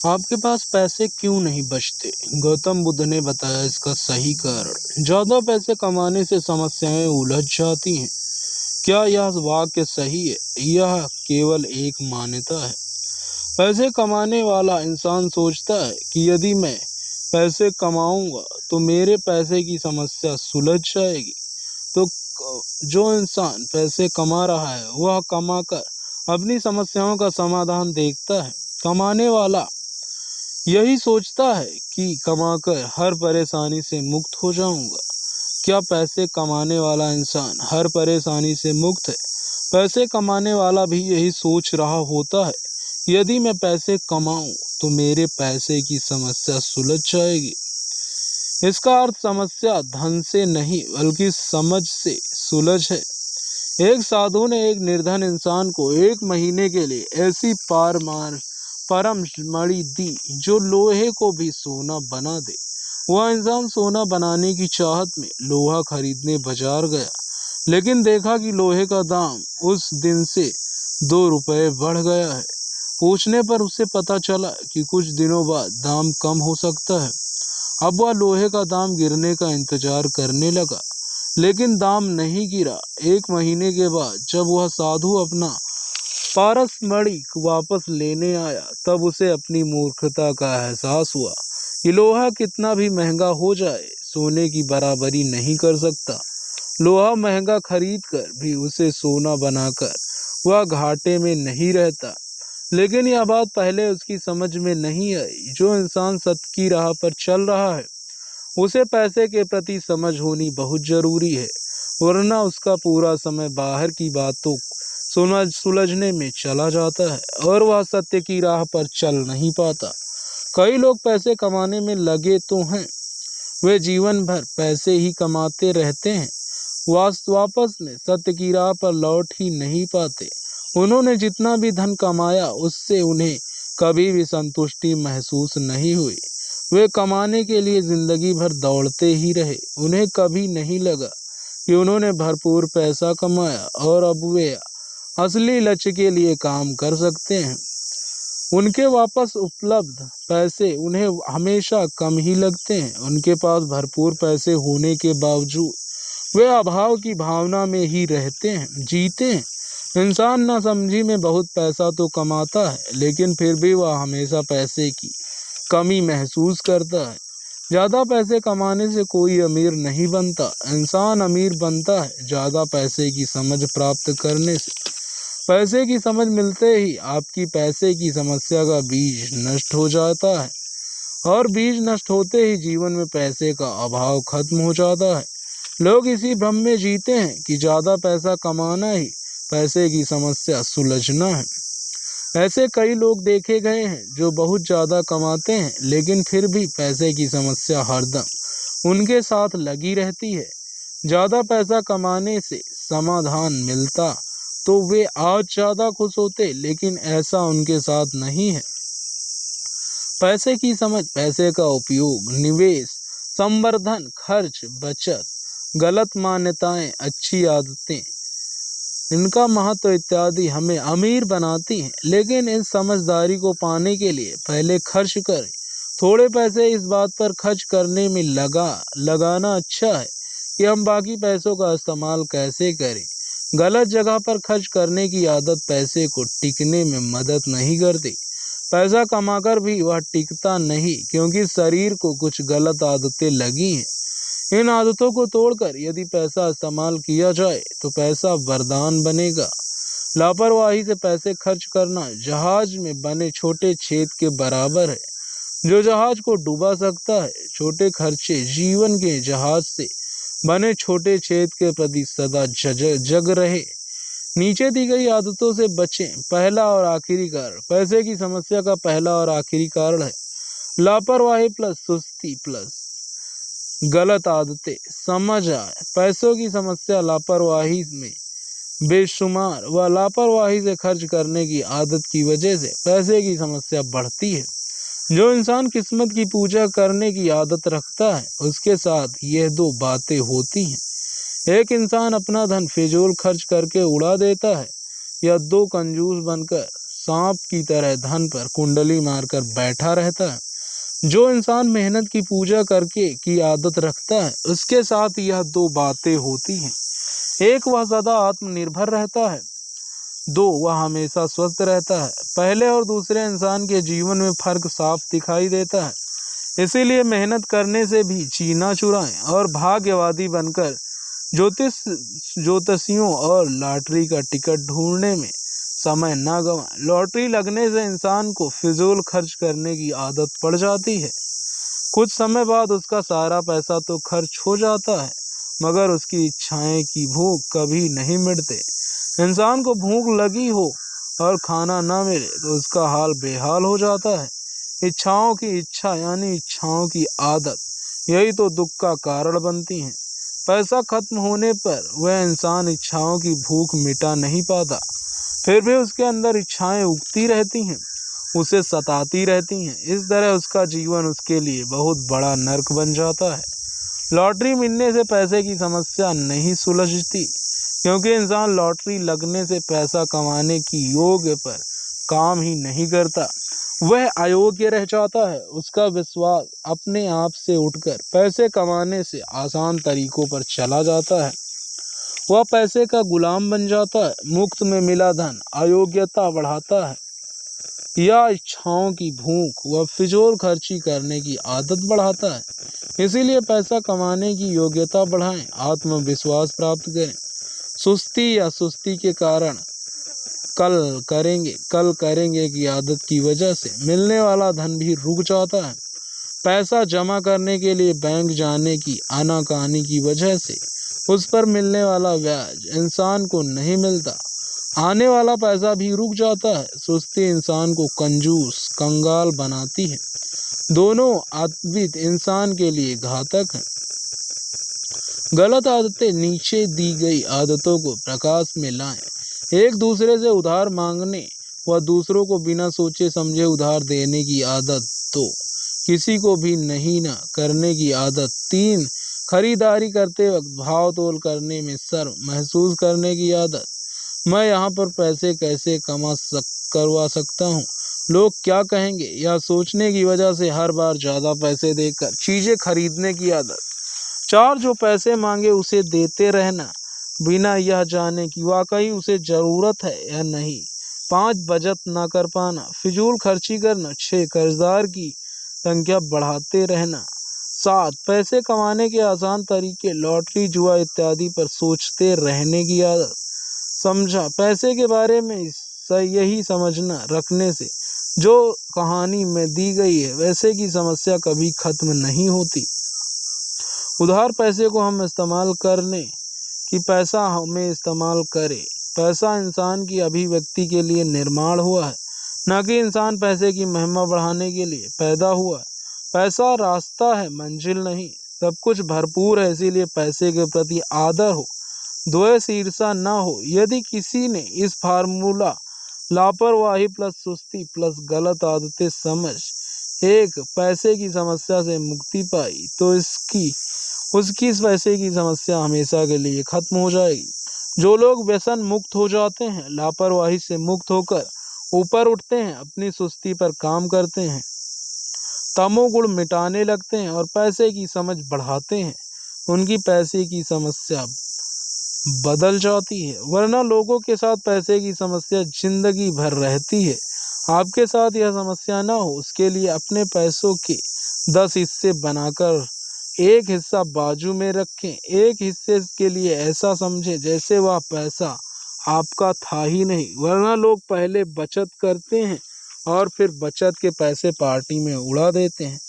आपके पास पैसे क्यों नहीं बचते? गौतम बुद्ध ने बताया इसका सही कारण। ज्यादा पैसे कमाने से समस्याएं उलझ जाती हैं। क्या यह वाक्य सही है? यह केवल एक मान्यता है। पैसे कमाने वाला इंसान सोचता है कि यदि मैं पैसे कमाऊंगा तो मेरे पैसे की समस्या सुलझ जाएगी। तो जो इंसान पैसे कमा रहा है वह कमाकर अपनी समस्याओं का समाधान देखता है। कमाने वाला यही सोचता है कि कमाकर हर परेशानी से मुक्त हो जाऊंगा। क्या पैसे कमाने वाला इंसान हर परेशानी से मुक्त है? पैसे कमाने वाला भी यही सोच रहा होता है, यदि मैं पैसे कमाऊं तो मेरे पैसे की समस्या सुलझ जाएगी। इसका अर्थ समस्या धन से नहीं बल्कि समझ से सुलझ है। एक साधु ने एक निर्धन इंसान को 1 महीने के लिए ऐसी परम मणि दी जो लोहे को भी सोना बना दे। वह इंसान सोना बनाने की चाहत में लोहा खरीदने बाजार गया, लेकिन देखा कि लोहे का दाम उस दिन से 2 रुपए बढ़ गया है। पूछने पर उसे पता चला कि कुछ दिनों बाद दाम कम हो सकता है। अब वह लोहे का दाम गिरने का इंतजार करने लगा, लेकिन दाम नहीं गिरा। 1 महीने के बाद जब वह साधु अपना पारसमणि वापस लेने आया, तब उसे अपनी मूर्खता का एहसास हुआ कि लोहा कितना भी महंगा हो जाए, सोने की बराबरी नहीं कर सकता। लोहा महंगा खरीद कर भी उसे सोना बनाकर वह घाटे में नहीं रहता। लेकिन यह बात पहले उसकी समझ में नहीं आई। जो इंसान सत्य की राह पर चल रहा है, उसे पैसे के प्रति समझ होनी बहुत जरूरी है, वरना उसका पूरा समय बाहर की बातों सुलझने में चला जाता है और वह सत्य की राह पर चल नहीं पाता। कई लोग पैसे कमाने में लगे तो हैं, वे जीवन भर पैसे ही कमाते रहते हैं, वापस में सत्य की राह पर लौट ही नहीं पाते। उन्होंने जितना भी धन कमाया उससे उन्हें कभी भी संतुष्टि महसूस नहीं हुई। वे कमाने के लिए जिंदगी भर दौड़ते ही रहे। उन्हें कभी नहीं लगा कि उन्होंने भरपूर पैसा कमाया और अब वे असली लक्ष्य के लिए काम कर सकते हैं। उनके वापस उपलब्ध पैसे उन्हें हमेशा कम ही लगते हैं। उनके पास भरपूर पैसे होने के बावजूद वे अभाव की भावना में ही जीते हैं। इंसान ना समझी में बहुत पैसा तो कमाता है, लेकिन फिर भी वह हमेशा पैसे की कमी महसूस करता है। ज्यादा पैसे कमाने से कोई अमीर नहीं बनता। इंसान अमीर बनता है ज्यादा पैसे की समझ प्राप्त करने से। पैसे की समझ मिलते ही आपकी पैसे की समस्या का बीज नष्ट हो जाता है, और बीज नष्ट होते ही जीवन में पैसे का अभाव खत्म हो जाता है। लोग इसी भ्रम में जीते हैं कि ज्यादा पैसा कमाना ही पैसे की समस्या सुलझना है। ऐसे कई लोग देखे गए हैं जो बहुत ज्यादा कमाते हैं, लेकिन फिर भी पैसे की समस्या हरदम उनके साथ लगी रहती है। ज्यादा पैसा कमाने से समाधान मिलता तो वे आज ज्यादा खुश होते, लेकिन ऐसा उनके साथ नहीं है। पैसे की समझ, पैसे का उपयोग, निवेश, संवर्धन, खर्च, बचत, गलत मान्यताएं, अच्छी आदतें, इनका महत्व इत्यादि हमें अमीर बनाती हैं। लेकिन इस समझदारी को पाने के लिए पहले खर्च करें। थोड़े पैसे इस बात पर खर्च करने में लगाना अच्छा है कि हम बाकी पैसों का इस्तेमाल कैसे करें। गलत जगह पर खर्च करने की आदत पैसे को टिकने में मदद नहीं करती। पैसा कमाकर भी वह टिकता नहीं, क्योंकि शरीर को कुछ गलत आदतें लगी हैं। इन आदतों को तोड़कर यदि पैसा इस्तेमाल किया जाए तो पैसा वरदान बनेगा। लापरवाही से पैसे खर्च करना जहाज में बने छोटे छेद के बराबर है, जो जहाज को डुबा सकता है। छोटे खर्चे जीवन के जहाज से बने छोटे छेद के प्रति सदा जग रहे। नीचे दी गई आदतों से बचें। पहला और आखिरी कारण, पैसे की समस्या का पहला और आखिरी कारण है लापरवाही प्लस सुस्ती प्लस गलत आदतें। समझ आए, पैसों की समस्या लापरवाही में बेशुमार व लापरवाही से खर्च करने की आदत की वजह से पैसे की समस्या बढ़ती है। जो इंसान किस्मत की पूजा करने की आदत रखता है, उसके साथ यह 2 बातें होती हैं। एक इंसान अपना धन फिजूल खर्च करके उड़ा देता है, या 2 कंजूस बनकर सांप की तरह धन पर कुंडली मारकर बैठा रहता है। जो इंसान मेहनत की पूजा करके की आदत रखता है, उसके साथ यह दो बातें होती हैं। एक, वह सदा आत्मनिर्भर रहता है। दो, वह हमेशा स्वस्थ रहता है। पहले और दूसरे इंसान के जीवन में फर्क साफ दिखाई देता है। इसीलिए मेहनत करने से भी जीना चुराएं और भाग्यवादी बनकर ज्योतिषियों और लॉटरी का टिकट ढूंढने में समय न गवाएं। लॉटरी लगने से इंसान को फिजूल खर्च करने की आदत पड़ जाती है। कुछ समय बाद उसका सारा पैसा तो खर्च हो जाता है, मगर उसकी इच्छाएं की भूख कभी नहीं मिटते। इंसान को भूख लगी हो और खाना न मिले तो उसका हाल बेहाल हो जाता है। इच्छाओं की इच्छा यानी इच्छाओं की आदत, यही तो दुख का कारण बनती हैं। पैसा खत्म होने पर वह इंसान इच्छाओं की भूख मिटा नहीं पाता, फिर भी उसके अंदर इच्छाएं उगती रहती हैं, उसे सताती रहती हैं। इस तरह उसका जीवन उसके लिए बहुत बड़ा नर्क बन जाता है। लॉटरी मिलने से पैसे की समस्या नहीं सुलझती, क्योंकि इंसान लॉटरी लगने से पैसा कमाने की योग्य पर काम ही नहीं करता, वह अयोग्य रह जाता है। उसका विश्वास अपने आप से उठकर पैसे कमाने से आसान तरीकों पर चला जाता है। वह पैसे का गुलाम बन जाता है। मुफ्त में मिला धन अयोग्यता बढ़ाता है, या इच्छाओं की भूख व फिजूल खर्ची करने की आदत बढ़ाता है। इसीलिए पैसा कमाने की योग्यता बढ़ाएं, आत्मविश्वास प्राप्त करें। सुस्ती या सुस्ती के कारण कल करेंगे की आदत की वजह से मिलने वाला धन भी रुक जाता है। पैसा जमा करने के लिए बैंक जाने की आनाकानी की वजह से उस पर मिलने वाला ब्याज इंसान को नहीं मिलता, आने वाला पैसा भी रुक जाता है। सुस्ती इंसान को कंजूस कंगाल बनाती है। दोनों आदत इंसान के लिए घातक हैं। गलत आदतें नीचे दी गई आदतों को प्रकाश में लाएं। एक दूसरे से उधार मांगने व दूसरों को बिना सोचे समझे उधार देने की आदत। 2, किसी को भी नहीं न करने की आदत। 3, खरीदारी करते वक्त भाव तोल करने में शर्म महसूस करने की आदत। मैं यहाँ पर पैसे कैसे करवा सकता हूँ, लोग क्या कहेंगे, या सोचने की वजह से हर बार ज़्यादा पैसे देकर चीज़ें खरीदने की आदत। 4, जो पैसे मांगे उसे देते रहना बिना यह जाने कि वाकई उसे ज़रूरत है या नहीं। 5, बचत ना कर पाना, फिजूल खर्ची करना। 6, कर्जदार की संख्या बढ़ाते रहना। 7, पैसे कमाने के आसान तरीके, लॉटरी जुआ इत्यादि पर सोचते रहने की आदत। समझा, पैसे के बारे में यही समझना रखने से जो कहानी में दी गई है वैसे की समस्या कभी खत्म नहीं होती। उधार पैसे को हम इस्तेमाल करने कि पैसा हमें इस्तेमाल करे। पैसा इंसान की अभिव्यक्ति के लिए निर्माण हुआ है, न कि इंसान पैसे की महिमा बढ़ाने के लिए पैदा हुआ है। पैसा रास्ता है, मंजिल नहीं। सब कुछ भरपूर है, इसीलिए पैसे के प्रति आदर हो, द्वेष ईर्षा न हो। यदि किसी ने इस फार्मूला लापरवाही प्लस सुस्ती प्लस गलत आदतें समझ एक पैसे की समस्या से मुक्ति पाई तो उसकी इस पैसे की समस्या हमेशा के लिए खत्म हो जाएगी। जो लोग व्यसन मुक्त हो जाते हैं, लापरवाही से मुक्त होकर ऊपर उठते हैं, अपनी सुस्ती पर काम करते हैं, तमोगुण मिटाने लगते हैं और पैसे की समझ बढ़ाते हैं, उनकी पैसे की समस्या बदल जाती है। वरना लोगों के साथ पैसे की समस्या जिंदगी भर रहती है। आपके साथ यह समस्या ना हो, उसके लिए अपने पैसों के 10 हिस्से बनाकर एक हिस्सा बाजू में रखें। एक हिस्से के लिए ऐसा समझें जैसे वह पैसा आपका था ही नहीं। वरना लोग पहले बचत करते हैं और फिर बचत के पैसे पार्टी में उड़ा देते हैं।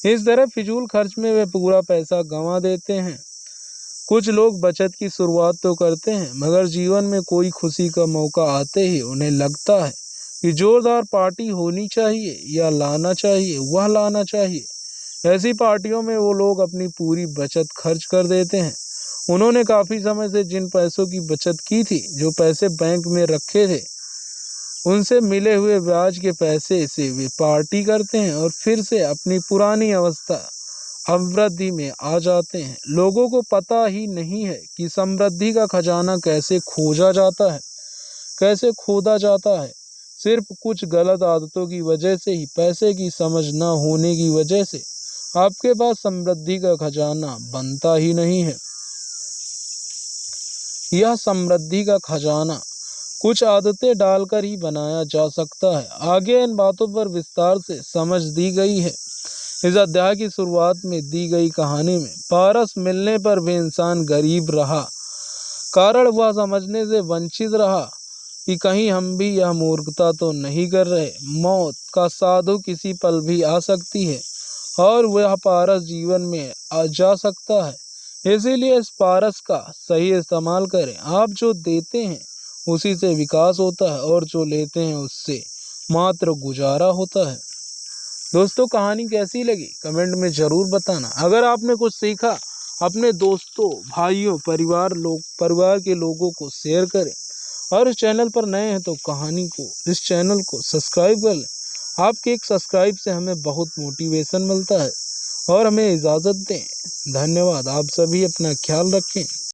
इस तरह फिजूल खर्च में वे पूरा पैसा गंवा देते हैं। कुछ लोग बचत की शुरुआत तो करते हैं, मगर जीवन में कोई खुशी का मौका आते ही उन्हें लगता है कि जोरदार पार्टी होनी चाहिए या वह लाना चाहिए। ऐसी पार्टियों में वो लोग अपनी पूरी बचत खर्च कर देते हैं। उन्होंने काफ़ी समय से जिन पैसों की बचत की थी, जो पैसे बैंक में रखे थे, उनसे मिले हुए ब्याज के पैसे से वे पार्टी करते हैं और फिर से अपनी पुरानी अवस्था समृद्धि में आ जाते हैं। लोगों को पता ही नहीं है कि समृद्धि का खजाना कैसे खोदा जाता है। सिर्फ कुछ गलत आदतों की वजह से ही, पैसे की समझ न होने की वजह से आपके पास समृद्धि का खजाना बनता ही नहीं है। यह समृद्धि का खजाना कुछ आदतें डालकर ही बनाया जा सकता है। आगे इन बातों पर विस्तार से समझ दी गई है। इस अध्याय की शुरुआत में दी गई कहानी में पारस मिलने पर भी इंसान गरीब रहा, कारण वह समझने से वंचित रहा कि कहीं हम भी यह मूर्खता तो नहीं कर रहे। मौत का साधु किसी पल भी आ सकती है और वह पारस जीवन में आ जा सकता है। इसीलिए इस पारस का सही इस्तेमाल करें। आप जो देते हैं उसी से विकास होता है और जो लेते हैं उससे मात्र गुजारा होता है। दोस्तों, कहानी कैसी लगी कमेंट में ज़रूर बताना। अगर आपने कुछ सीखा, अपने दोस्तों, भाइयों, परिवार के लोगों को शेयर करें और इस चैनल पर नए हैं तो इस चैनल को सब्सक्राइब कर लें। आपके एक सब्सक्राइब से हमें बहुत मोटिवेशन मिलता है। और हमें इजाज़त दें। धन्यवाद। आप सभी अपना ख्याल रखें।